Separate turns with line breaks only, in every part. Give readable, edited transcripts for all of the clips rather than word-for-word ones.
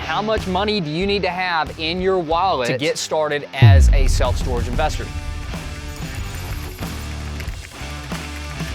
how much money do you need to have in your wallet to get started as a self-storage investor?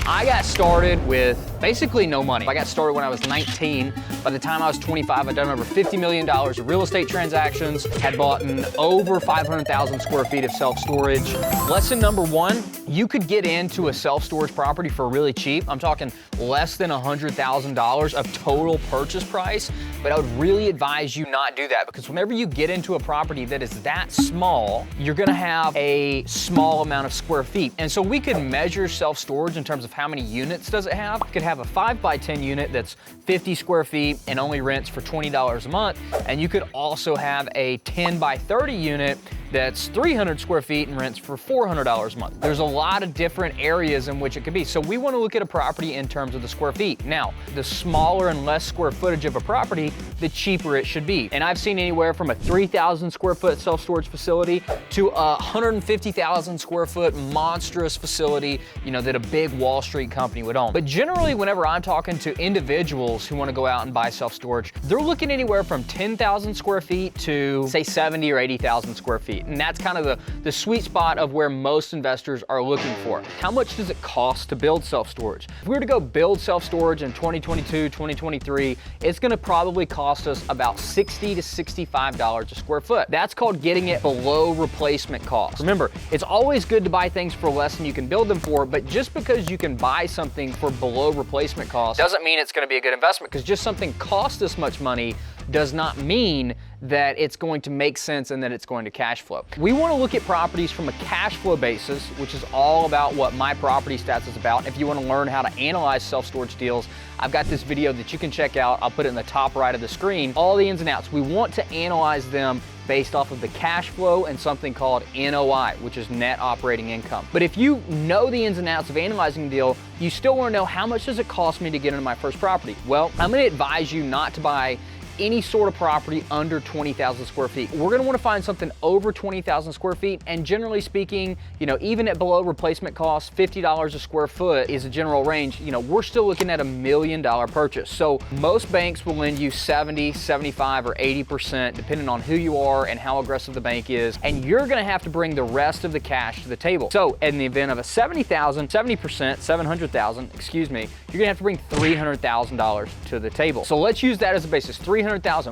I got started with basically no money. I got started when I was 19. By the time I was 25, I'd done over $50 million of real estate transactions, had bought over 500,000 square feet of self-storage. Lesson number one, you could get into a self-storage property for really cheap. I'm talking less than $100,000 of total purchase price, but I would really advise you not do that, because whenever you get into a property that is that small, you're gonna have a small amount of square feet. And so we could measure self-storage in terms of how many units does it have. You could have a 5x10 unit that's 50 square feet and only rents for $20 a month. And you could also have a 10x30 unit that's 300 square feet and rents for $400 a month. There's a lot of different areas in which it could be. So we want to look at a property in terms of the square feet. Now, the smaller and less square footage of a property, the cheaper it should be. And I've seen anywhere from a 3,000 square foot self-storage facility to a 150,000 square foot monstrous facility, you know, that a big Wall Street company would own. But generally, whenever I'm talking to individuals who want to go out and buy self-storage, they're looking anywhere from 10,000 square feet to say 70 or 80,000 square feet. And that's kind of the sweet spot of where most investors are looking for. How much does it cost to build self-storage? If we were to go build self-storage in 2022, 2023, it's gonna probably cost us about $60 to $65 a square foot. That's called getting it below replacement cost. Remember, it's always good to buy things for less than you can build them for, but just because you can buy something for below replacement cost doesn't mean it's gonna be a good investment, because just something costs this much money does not mean that it's going to make sense and that it's going to cash flow. We want to look at properties from a cash flow basis, which is all about what My Property Stats is about. If you want to learn how to analyze self-storage deals, I've got this video that you can check out. I'll put it in the top right of the screen. All the ins and outs. We want to analyze them based off of the cash flow and something called NOI, which is net operating income. But if you know the ins and outs of analyzing a deal, you still want to know, how much does it cost me to get into my first property? Well, I'm going to advise you not to buy any sort of property under 20,000 square feet. We're gonna wanna find something over 20,000 square feet, and generally speaking, you know, even at below replacement cost, $50 a square foot is a general range, you know, we're still looking at $1 million purchase. So most banks will lend you 70, 75, or 80%, depending on who you are and how aggressive the bank is, and you're gonna have to bring the rest of the cash to the table. So in the event of a 70%, 700,000, excuse me, you're gonna have to bring $300,000 to the table. So let's use that as a basis, 300,000.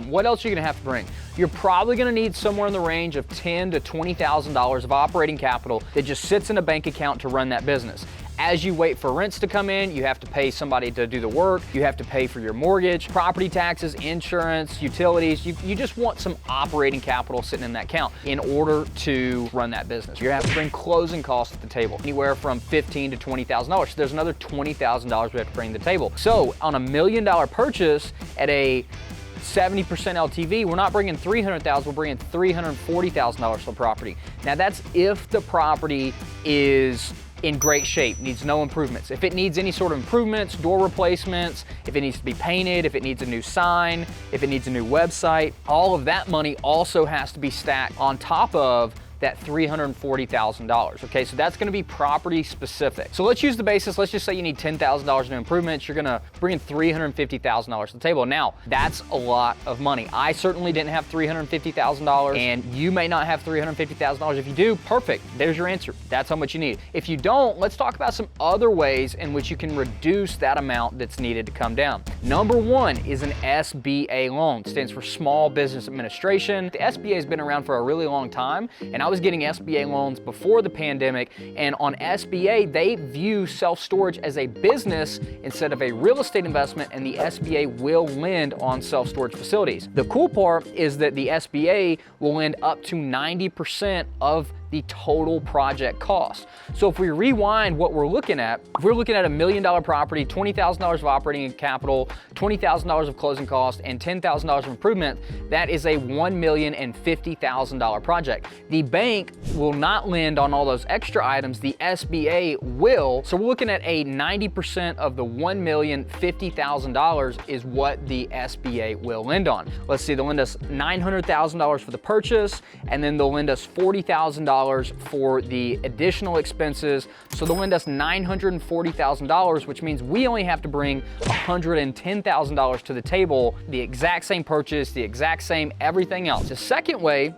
What else are you gonna have to bring? You're probably gonna need somewhere in the range of $10,000 to $20,000 of operating capital that just sits in a bank account to run that business. As you wait for rents to come in, you have to pay somebody to do the work, you have to pay for your mortgage, property taxes, insurance, utilities. You just want some operating capital sitting in that account in order to run that business. You're gonna have to bring closing costs to the table, anywhere from $15,000 to $20,000. So there's another $20,000 we have to bring to the table. So on $1 million purchase at a 70% LTV, we're not bringing $300,000, we're bringing $340,000 for the property. Now that's if the property is in great shape, needs no improvements. If it needs any sort of improvements, door replacements, if it needs to be painted, if it needs a new sign, if it needs a new website, all of that money also has to be stacked on top of that $340,000, okay? So that's gonna be property specific. So let's use the basis, let's just say you need $10,000 in improvements, you're gonna bring in $350,000 to the table. Now, that's a lot of money. I certainly didn't have $350,000, and you may not have $350,000. If you do, perfect, there's your answer. That's how much you need. If you don't, let's talk about some other ways in which you can reduce that amount that's needed to come down. Number one is an SBA loan. It stands for Small Business Administration. The SBA has been around for a really long time, and I was getting SBA loans before the pandemic, and on SBA, they view self-storage as a business instead of a real estate investment, and the SBA will lend on self-storage facilities. The cool part is that the SBA will lend up to 90% of the total project cost. So if we rewind what we're looking at, if we're looking at $1 million property, $20,000 of operating capital, $20,000 of closing costs, and $10,000 of improvement, that is a $1,050,000 project. The bank will not lend on all those extra items, the SBA will. So we're looking at a 90% of the $1,050,000 is what the SBA will lend on. Let's see, they'll lend us $900,000 for the purchase, and then they'll lend us $40,000 for the additional expenses. So they'll lend us $940,000, which means we only have to bring $110,000 to the table, the exact same purchase, the exact same everything else. The second way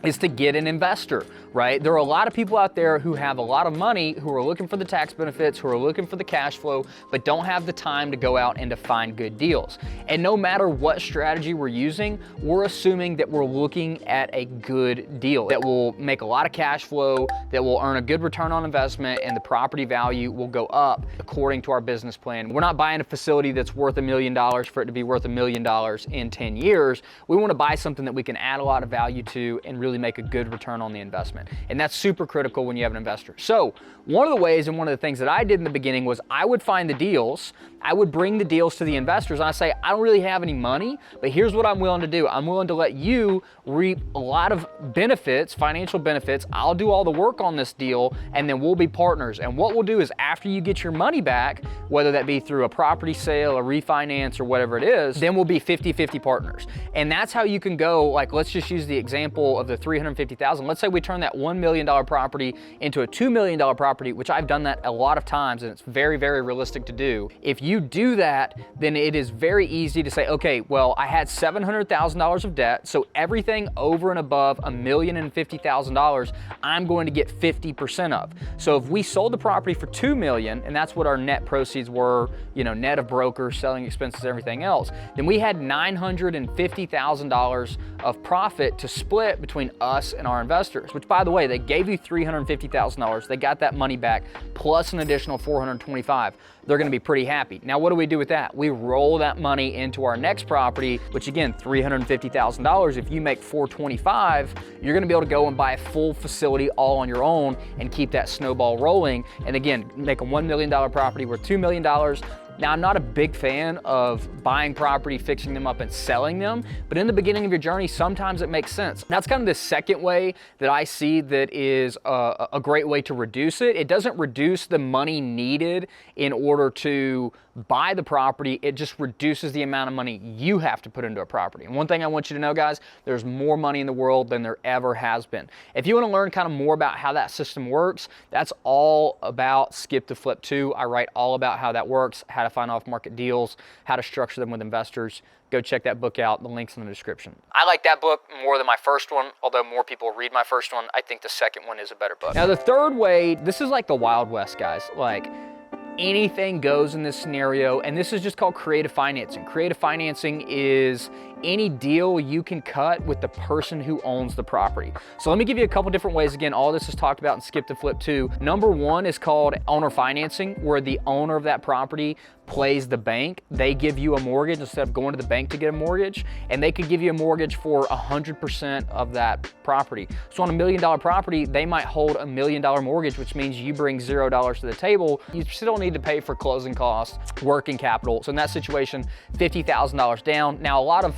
is to get an investor, right? There are a lot of people out there who have a lot of money, who are looking for the tax benefits, who are looking for the cash flow, but don't have the time to go out and to find good deals. And no matter what strategy we're using, we're assuming that we're looking at a good deal that will make a lot of cash flow, that will earn a good return on investment, and the property value will go up according to our business plan. We're not buying a facility that's worth $1 million for it to be worth $1 million in 10 years. We want to buy something that we can add a lot of value to and really make a good return on the investment. And that's super critical when you have an investor. So one of the ways and one of the things that I did in the beginning was I would find the deals, I would bring the deals to the investors, and I say, I don't really have any money, but here's what I'm willing to do. I'm willing to let you reap a lot of benefits, financial benefits. I'll do all the work on this deal, and then we'll be partners. And what we'll do is after you get your money back, whether that be through a property sale, a refinance, or whatever it is, then we'll be 50-50 partners. And that's how you can go, like, let's just use the example of the $350,000. Let's say we turn that $1 million property into a $2 million property, which I've done that a lot of times, and it's very, very realistic to do. If you do that, then it is very easy to say, okay, well, I had $700,000 of debt, so everything over and above $1,050,000, I'm going to get 50% of. So if we sold the property for $2 million, and that's what our net proceeds were, you know, net of brokers, selling expenses, everything else, then we had $950,000 of profit to split between us and our investors, which, by the way, they gave you $350,000. They got that money back plus an additional $425,000. They're going to be pretty happy. Now, what do we do with that? We roll that money into our next property, which again, $350,000. If you make $425,000, you're going to be able to go and buy a full facility all on your own and keep that snowball rolling. And again, make a $1 million property worth $2 million. Now, I'm not a big fan of buying property, fixing them up, and selling them, but in the beginning of your journey, sometimes it makes sense. That's kind of the second way that I see that is a great way to reduce it. It doesn't reduce the money needed in order to buy the property, it just reduces the amount of money you have to put into a property. And one thing I want you to know, guys, there's more money in the world than there ever has been. If you want to learn kind of more about how that system works, that's all about Skip to Flip 2. I write all about how that works, how to find off-market deals, how to structure them with investors. Go check that book out. The link's in the description. I like that book more than my first one, although more people read my first one. I think the second one is a better book. Now, the third way, this is like the Wild West, guys. Like, anything goes in this scenario, and this is just called creative financing. Creative financing is any deal you can cut with the person who owns the property. So let me give you a couple different ways. Again, all this is talked about in Skip to Flip 2. Number one is called owner financing, where the owner of that property plays the bank. They give you a mortgage instead of going to the bank to get a mortgage, and they could give you a mortgage for 100% of that property. So on $1 million property, they might hold $1 million mortgage, which means you bring $0 to the table. You still need to pay for closing costs, working capital. So in that situation, $50,000 down. Now, a lot of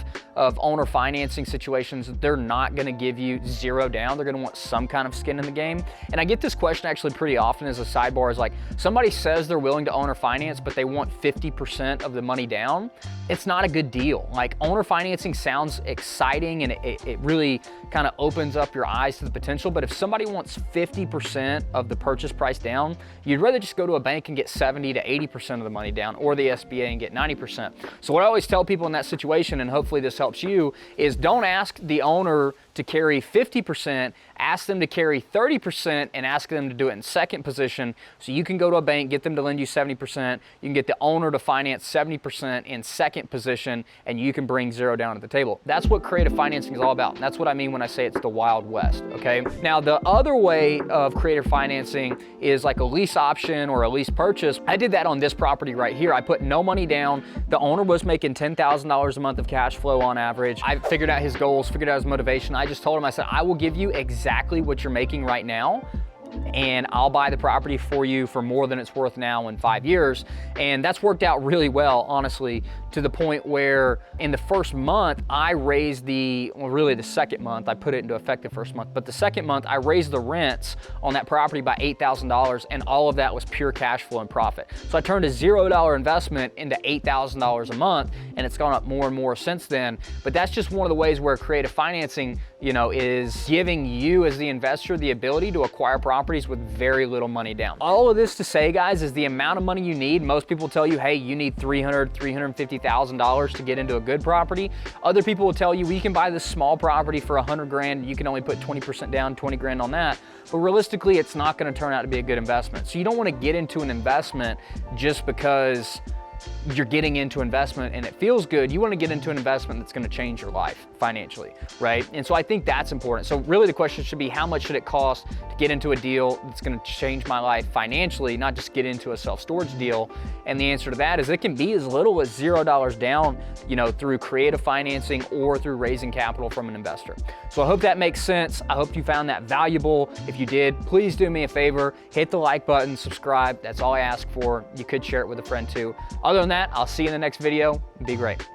owner financing situations, they're not gonna give you $0 down. They're gonna want some kind of skin in the game. And I get this question actually pretty often as a sidebar, is like, somebody says they're willing to owner finance, but they want 50% of the money down. It's not a good deal. Like, owner financing sounds exciting and it really kind of opens up your eyes to the potential, but if somebody wants 50% of the purchase price down, you'd rather just go to a bank and get 70 to 80% of the money down, or the SBA and get 90%. So what I always tell people in that situation, and hopefully this helps you, is don't ask the owner to carry 50%, ask them to carry 30% and ask them to do it in second position. So you can go to a bank, get them to lend you 70%, you can get the owner to finance 70% in second position, and you can bring $0 down at the table. That's what creative financing is all about. And that's what I mean when I say it's the Wild West, okay? Now, the other way of creative financing is like a lease option or a lease purchase. I did that on this property right here. I put no money down. The owner was making $10,000 a month of cash flow on average. I figured out his goals, figured out his motivation. I just told him, I said, I will give you exactly what you're making right now, and I'll buy the property for you for more than it's worth now in 5 years. And that's worked out really well, honestly, to the point where in the first month, I raised really the second month, I put it into effect the first month, but the second month I raised the rents on that property by $8,000, and all of that was pure cash flow and profit. So I turned a $0 investment into $8,000 a month, and it's gone up more and more since then. But that's just one of the ways where creative financing, is giving you as the investor the ability to acquire properties with very little money down. All of this to say, guys, is the amount of money you need. Most people tell you, hey, you need $300,000, $350,000 to get into a good property. Other people will tell you, we can buy this small property for 100 grand. You can only put 20% down, 20 grand on that. But realistically, it's not going to turn out to be a good investment. So you don't want to get into an investment just because you're getting into investment and it feels good. You want to get into an investment that's going to change your life financially, right? And so I think that's important. So really the question should be, how much should it cost to get into a deal that's going to change my life financially, not just get into a self-storage deal? And the answer to that is it can be as little as $0 down, through creative financing or through raising capital from an investor. So I hope that makes sense. I hope you found that valuable. If you did, please do me a favor, hit the like button, subscribe. That's all I ask for. You could share it with a friend too. Other than that, I'll see you in the next video. Be great.